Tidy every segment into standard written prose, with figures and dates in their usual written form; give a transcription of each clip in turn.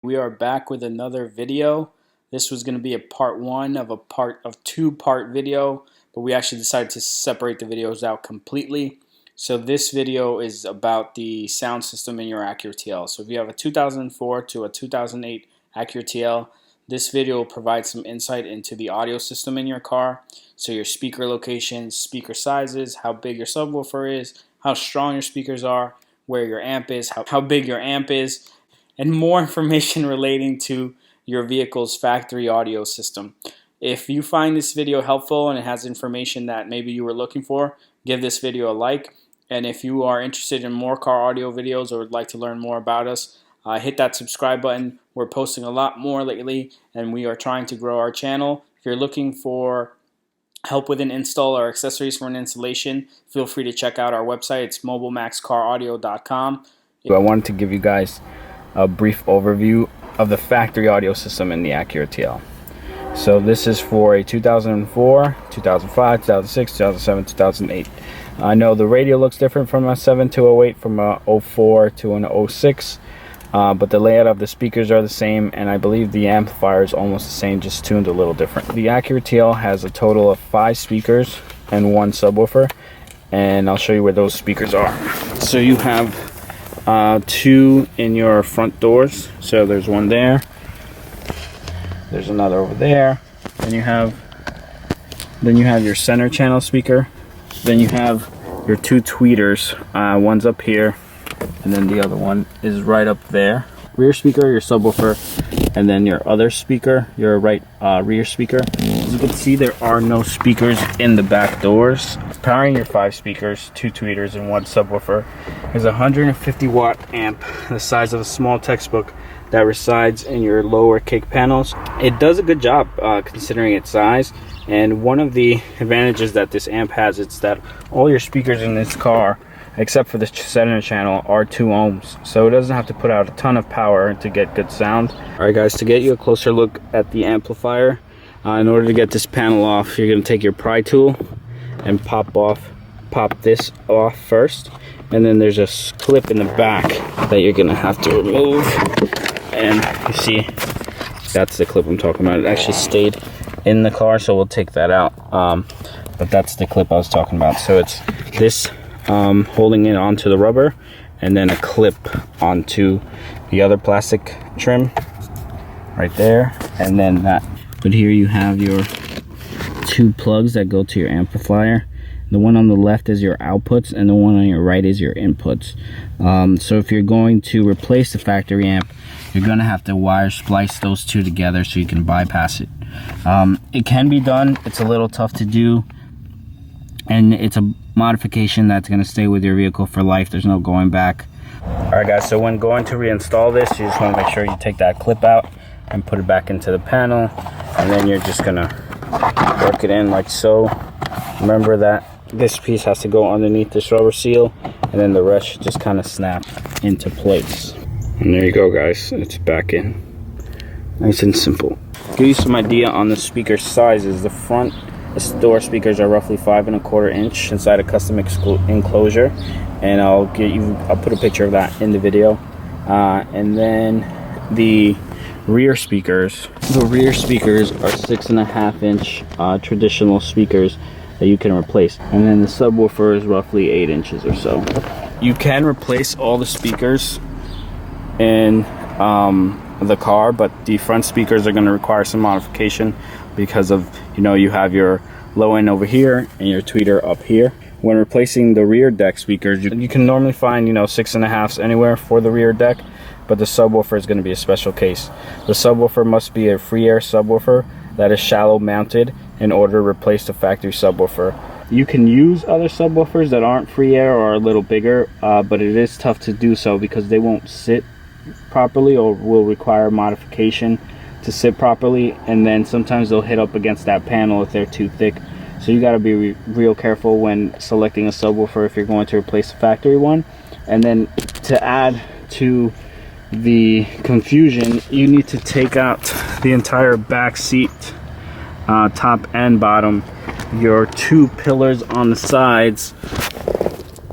We are back with another video. This was going to be a part one of a two-part video, but we actually decided to separate the videos out completely. So this video is about the sound system in your Acura TL. So if you have a 2004 to a 2008 Acura TL, this video will provide some insight into the audio system in your car. So your speaker locations, speaker sizes, how big your subwoofer is, how strong your speakers are, where your amp is, how big your amp is, and more information relating to your vehicle's factory audio system. If you find this video helpful and it has information that maybe you were looking for, give this video a like. And if you are interested in more car audio videos or would like to learn more about us, hit that subscribe button. We're posting a lot more lately and we are trying to grow our channel. If you're looking for help with an install or accessories for an installation, feel free to check out our website. It's mobilemaxcaraudio.com. I wanted to give you guys a brief overview of the factory audio system in the Acura TL. So this is for a 2004, 2005, 2006, 2007, 2008. I know the radio looks different from a 7 to 08, from a 04 to an 06, but the layout of the speakers are the same, and I believe the amplifier is almost the same, just tuned a little different. The Acura TL has a total of 5 speakers and 1 subwoofer, and I'll show you where those speakers are. So you have 2 in your front doors, so there's one there, there's another over there, then you have your center channel speaker, then you have your 2 tweeters, one's up here and then the other one is right up there. Rear speaker, your subwoofer, and then your other speaker, your right rear speaker. As you can see, there are no speakers in the back doors. Powering your 5 speakers, 2 tweeters, and 1 subwoofer is a 150 watt amp the size of a small textbook that resides in your lower kick panels. It does a good job considering its size, and one of the advantages that this amp has is that all your speakers in this car, except for the center channel, are 2 ohms, so it doesn't have to put out a ton of power to get good sound. Alright guys, to get you a closer look at the amplifier, in order to get this panel off, you're going to take your pry tool and pop this off first, and then there's a clip in the back that you're going to have to remove, and you see that's the clip I'm talking about. It actually stayed in the car, so we'll take that out, but that's the clip I was talking about. So it's this holding it onto the rubber, and then a clip onto the other plastic trim right there, and then that. But here you have your 2 plugs that go to your amplifier. The one on the left is your outputs, and the one on your right is your inputs. So if you're going to replace the factory amp, you're going to have to wire splice those 2 together so you can bypass it. It can be done. It's a little tough to do, and it's a modification that's going to stay with your vehicle for life. There's no going back. Alright guys, so when going to reinstall this, you just want to make sure you take that clip out and put it back into the panel, and then you're just going to work it in like so. Remember that this piece has to go underneath this rubber seal, and then the rest should just kind of snap into place. And there you go guys, it's back in. Nice and simple. Give you some idea on the speaker sizes. The front door speakers are roughly 5 1/4 inch inside a custom enclosure, and I'll put a picture of that in the video. And then the rear speakers are 6.5 inch traditional speakers that you can replace, and then the subwoofer is roughly 8 inches or so. You can replace all the speakers in the car, but the front speakers are going to require some modification because of, you have your low end over here and your tweeter up here. When replacing the rear deck speakers, you can normally find 6.5s anywhere for the rear deck, but the subwoofer is going to be a special case. The subwoofer must be a free air subwoofer that is shallow mounted in order to replace the factory subwoofer. You can use other subwoofers that aren't free air or are a little bigger, but it is tough to do so because they won't sit properly or will require modification to sit properly, and then sometimes they'll hit up against that panel if they're too thick. So you got to be real careful when selecting a subwoofer if you're going to replace the factory one. And then to add to the confusion, you need to take out the entire back seat, top and bottom, your 2 pillars on the sides,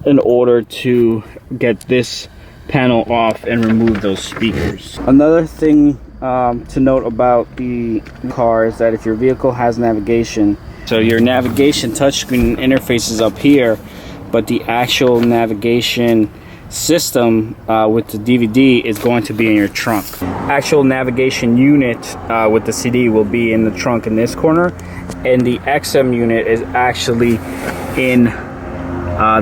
in order to get this panel off and remove those speakers. Another thing to note about the car is that if your vehicle has navigation, so your navigation touchscreen interface is up here, but the actual navigation system with the DVD is going to be in your trunk. Actual navigation unit with the CD will be in the trunk in this corner, and the XM unit is actually in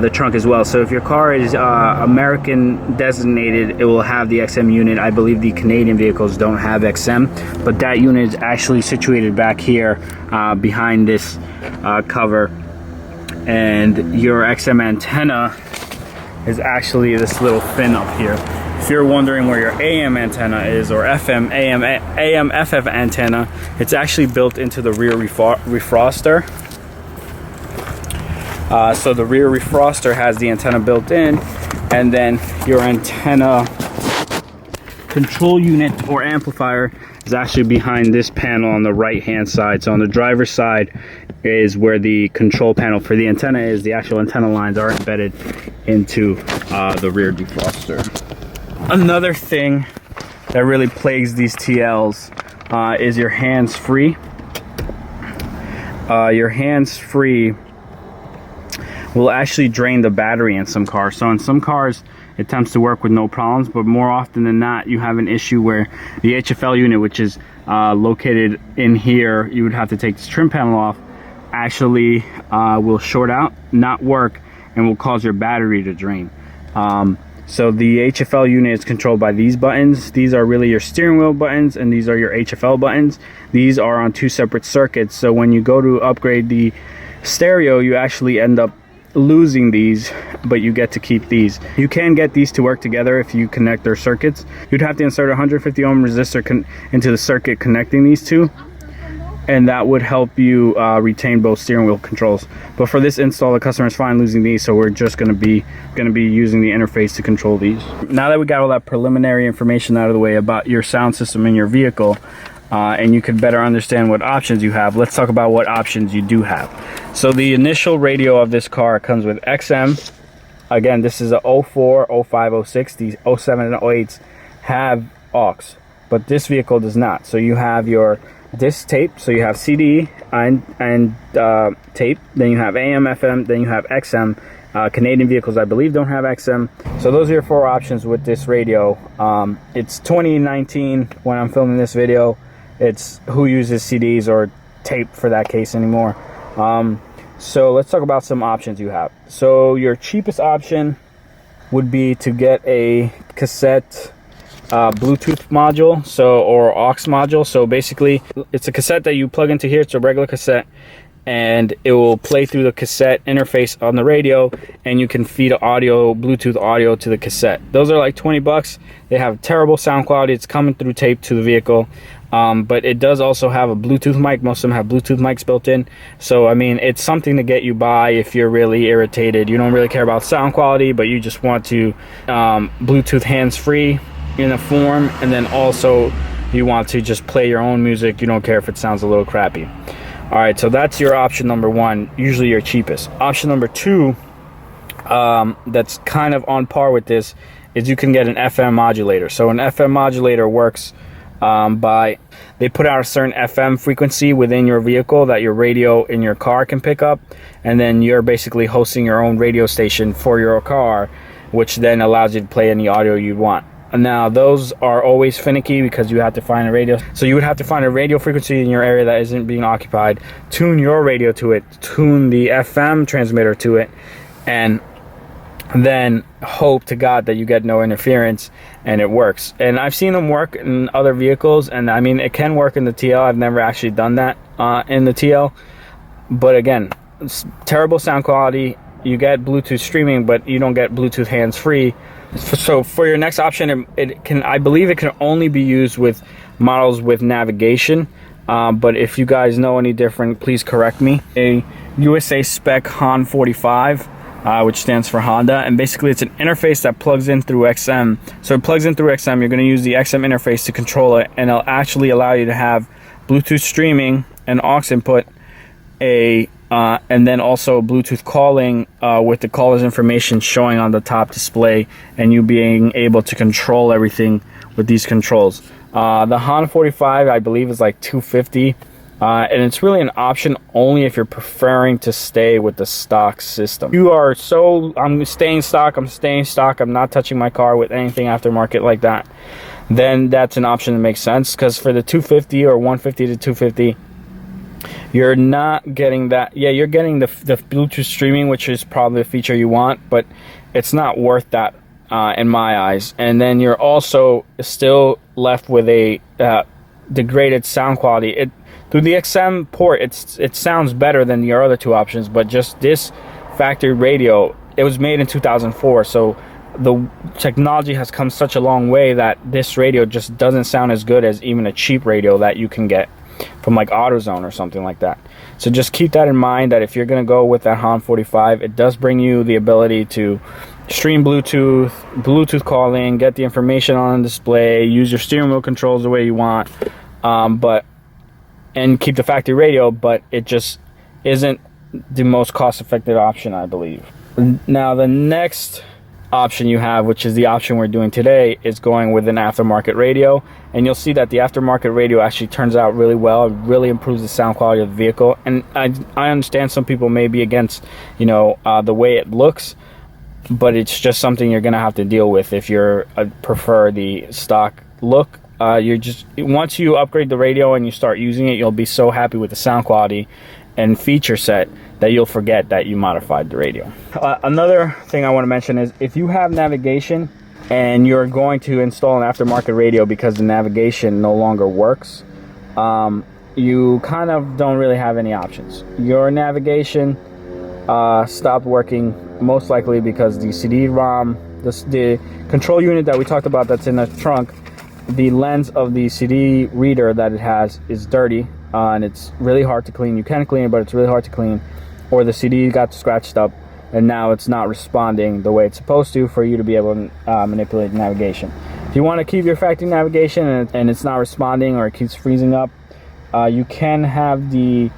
the trunk as well. So if your car is American designated, it will have the XM unit. I believe the Canadian vehicles don't have XM, but that unit is actually situated back here behind this cover, and your XM antenna is actually this little fin up here. If you're wondering where your AM antenna is, or FM, AM, FF antenna, it's actually built into the rear refroster. So the rear refroster has the antenna built in, and then your antenna control unit or amplifier is actually behind this panel on the right hand side. So on the driver's side is where the control panel for the antenna is. The actual antenna lines are embedded into the rear defroster. Another thing that really plagues these TLs is your hands-free. Your hands-free will actually drain the battery in some cars. So in some cars it tends to work with no problems, but more often than not you have an issue where the HFL unit, which is located in here, you would have to take this trim panel off, actually will short out, not work, and will cause your battery to drain. So the HFL unit is controlled by these buttons. These are really your steering wheel buttons, and these are your HFL buttons. These are on two separate circuits, so when you go to upgrade the stereo, you actually end up losing these, but you get to keep these. You can get these to work together if you connect their circuits. You'd have to insert a 150 ohm resistor into the circuit connecting these two, and that would help you retain both steering wheel controls. But for this install, the customer is fine losing these, so we're just going to be using the interface to control these. Now that we got all that preliminary information out of the way about your sound system in your vehicle, and you could better understand what options you have, let's talk about what options you do have. So the initial radio of this car comes with XM. Again, this is a 04, 05, 06. These 07 and 08s have aux, but this vehicle does not. So you have your disc tape, so you have CD and tape, then you have AM, FM, then you have XM. Canadian vehicles, I believe, don't have XM. So those are your four options with this radio. It's 2019 when I'm filming this video. It's who uses CDs or tape for that case anymore. So let's talk about some options you have. So your cheapest option would be to get a cassette Bluetooth module, or aux module. So basically it's a cassette that you plug into here. It's a regular cassette, and it will play through the cassette interface on the radio, and you can feed audio, Bluetooth audio to the cassette. Those are like 20 bucks. They have terrible sound quality. It's coming through tape to the vehicle, but it does also have a Bluetooth mic. Most of them have Bluetooth mics built in. So I mean, it's something to get you by if you're really irritated. You don't really care about sound quality, but you just want to Bluetooth hands-free in a form, and then also you want to just play your own music. You don't care if it sounds a little crappy. All right, so that's your option number one, usually your cheapest. Option number two, that's kind of on par with this, is you can get an FM modulator. So an FM modulator works they put out a certain FM frequency within your vehicle that your radio in your car can pick up, and then you're basically hosting your own radio station for your car, which then allows you to play any audio you want. Now those are always finicky because you have to find a radio. So you would have to find a radio frequency in your area that isn't being occupied, tune your radio to it, tune the FM transmitter to it, and then hope to God that you get no interference and it works. And I've seen them work in other vehicles, and I mean, it can work in the TL. I've never actually done that in the TL, but again, it's terrible sound quality. You get Bluetooth streaming, but you don't get Bluetooth hands-free. So for your next option, I believe it can only be used with models with navigation, but if you guys know any different, please correct me. A USA spec HON 45, which stands for Honda, and basically it's an interface that plugs in through XM. So it plugs in through XM. You're going to use the XM interface to control it, and it'll actually allow you to have Bluetooth streaming, an aux input, a and then also Bluetooth calling with the caller's information showing on the top display, and you being able to control everything with these controls. The HAN 45, I believe, is like $250, and it's really an option only if you're preferring to stay with the stock system. You are I'm staying stock, I'm not touching my car with anything aftermarket like that, then that's an option that makes sense, because for the 250 or 150 to 250, you're not getting that. Yeah, you're getting the Bluetooth streaming, which is probably a feature you want, but it's not worth that in my eyes. And then you're also still left with a degraded sound quality. Through the XM port, it sounds better than your other two options, but just this factory radio, it was made in 2004, so the technology has come such a long way that this radio just doesn't sound as good as even a cheap radio that you can get from like AutoZone or something like that. So just keep that in mind, that if you're going to go with that HAN 45, it does bring you the ability to stream Bluetooth calling, get the information on display, use your steering wheel controls the way you want, and keep the factory radio, but it just isn't the most cost-effective option, I believe. Now the next option you have, which is the option we're doing today, is going with an aftermarket radio, and you'll see that the aftermarket radio actually turns out really well. It really improves the sound quality of the vehicle, and I understand some people may be against, you know, the way it looks, but it's just something you're gonna have to deal with if you're prefer the stock look. Once you upgrade the radio and you start using it, you'll be so happy with the sound quality and feature set that you'll forget that you modified the radio. Another thing I want to mention is, if you have navigation and you're going to install an aftermarket radio because the navigation no longer works, you kind of don't really have any options. Your navigation stopped working, most likely because the CD-ROM, the control unit that we talked about that's in the trunk, the lens of the CD reader that it has is dirty, and it's really hard to clean. You can clean it, but it's really hard to clean. Or the CD got scratched up and now it's not responding the way it's supposed to for you to be able to manipulate the navigation. If you want to keep your factory navigation and it's not responding, or it keeps freezing up, you can have the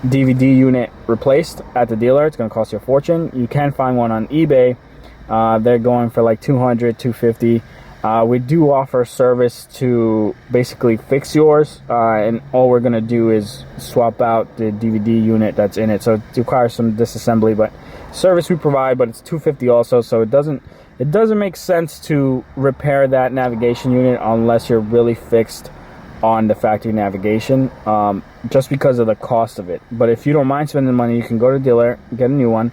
DVD unit replaced at the dealer. It's going to cost you a fortune. You can find one on eBay. They're going for like $200, $250. We do offer service to basically fix yours, and all we're going to do is swap out the DVD unit that's in it. So it requires some disassembly, but service we provide, but it's $250 also, so it doesn't make sense to repair that navigation unit unless you're really fixed on the factory navigation, just because of the cost of it. But if you don't mind spending money, you can go to the dealer, get a new one.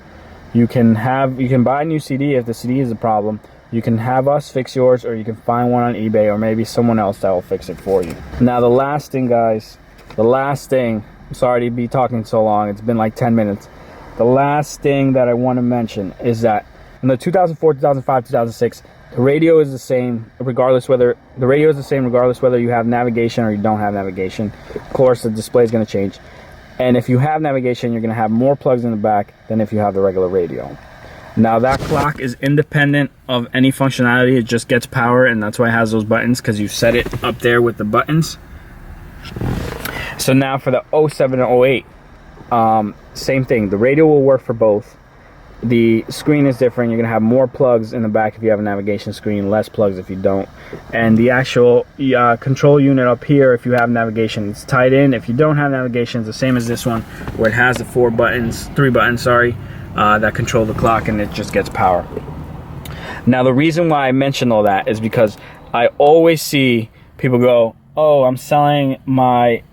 You can buy a new CD if the CD is a problem. You can have us fix yours, or you can find one on eBay, or maybe someone else that will fix it for you. Now the last thing, guys, I'm sorry to be talking so long, it's been like 10 minutes. The last thing that I want to mention is that in the 2004, 2005, 2006, the radio is the same regardless whether you have navigation or you don't have navigation. Of course, the display is going to change. And if you have navigation, you're going to have more plugs in the back than if you have the regular radio. Now that clock is independent of any functionality. It just gets power, and that's why it has those buttons, because you set it up there with the buttons. So now for the 07 and 08, same thing. The radio will work for both. The screen is different. You're going to have more plugs in the back if you have a navigation screen, less plugs if you don't. And the actual control unit up here, if you have navigation, it's tied in. If you don't have navigation, it's the same as this one, where it has the three buttons, that control the clock, and it just gets power. Now the reason why I mention all that is because I always see people go, oh, I'm selling my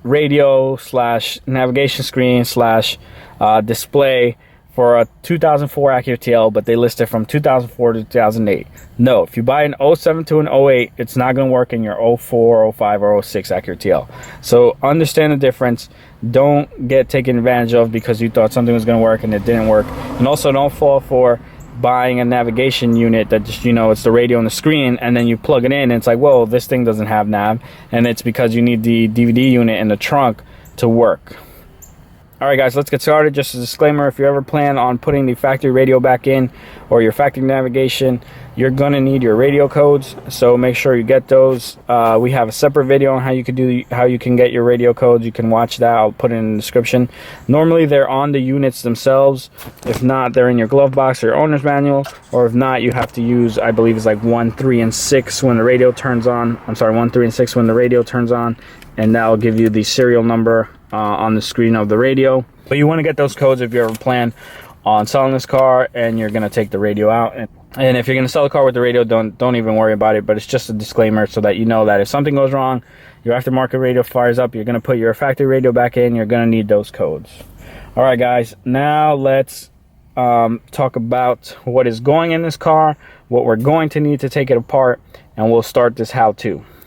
radio / navigation screen / display for a 2004 Acura TL, but they list it from 2004 to 2008. No, if you buy an 07 to an 08, it's not going to work in your 04, 05, or 06 Acura TL. So understand the difference. Don't get taken advantage of because you thought something was going to work and it didn't work. And also don't fall for buying a navigation unit that just, it's the radio and the screen, and then you plug it in and it's like, whoa, this thing doesn't have nav, and it's because you need the DVD unit in the trunk to work. Alright guys, let's get started. Just a disclaimer, if you ever plan on putting the factory radio back in or your factory navigation, you're going to need your radio codes, so make sure you get those. We have a separate video on how you can get your radio codes. You can watch that. I'll put it in the description. Normally they're on the units themselves. If not, they're in your glove box or your owner's manual, or if not, you have to use, I believe it's like 1, 3, and 6 when the radio turns on. I'm sorry, 1, 3, and 6 when the radio turns on, and that'll give you the serial number on the screen of the radio. But you want to get those codes if you ever plan on selling this car and you're going to take the radio out. And if you're going to sell the car with the radio, don't even worry about it. But it's just a disclaimer so that you know that if something goes wrong, your aftermarket radio fires up, you're going to put your factory radio back in, you're going to need those codes. All right, guys, now let's talk about what is going in this car, what we're going to need to take it apart, and we'll start this how-to.